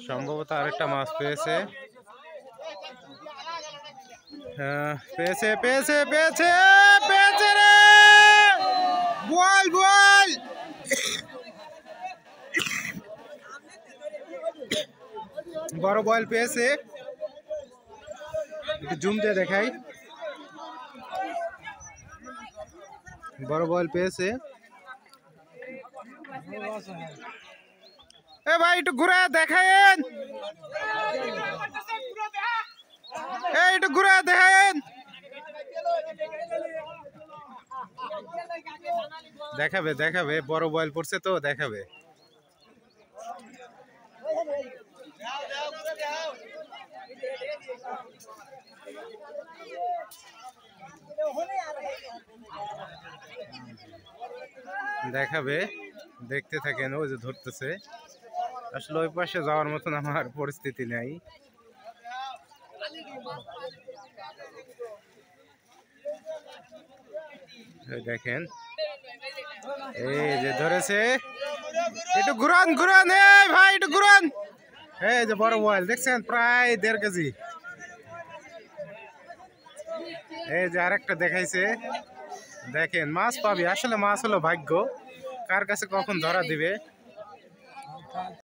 সম্ভবত আরেকটা মাছ পেয়েছে। হ্যাঁ, পেয়েছে পেয়েছে পেয়েছে পেয়েছে রে, বল বল। বড় বল পেয়েছে, একটু জুম দিয়ে দেখাই। বড় বল পেয়েছে। এ ভাই একটু ঘুরে দেখায়েন, একটু ঘুরে দেখায়েন। দেখাবে দেখাবে, বড় বল পড়ছে তো দেখাবে। দেখাবে, দেখতে থাকেন। ওই যে ধরতেছে, আসলে ওই পাশে যাওয়ার মতন আমার পরিস্থিতি নাই। দেখেন, এই যে ধরেছে, একটু ঘুরান ঘুরান, এই ভাই একটু ঘুরান। এই যে বড় বল দেখছেন, প্রায় 1.5 কেজি। এই যে আরেকটা দেখাইছে, দেখেন মাছ পাবি। আসলে মাছ হলো ভাগ্য, কার কাছে কখন ধরা দিবে।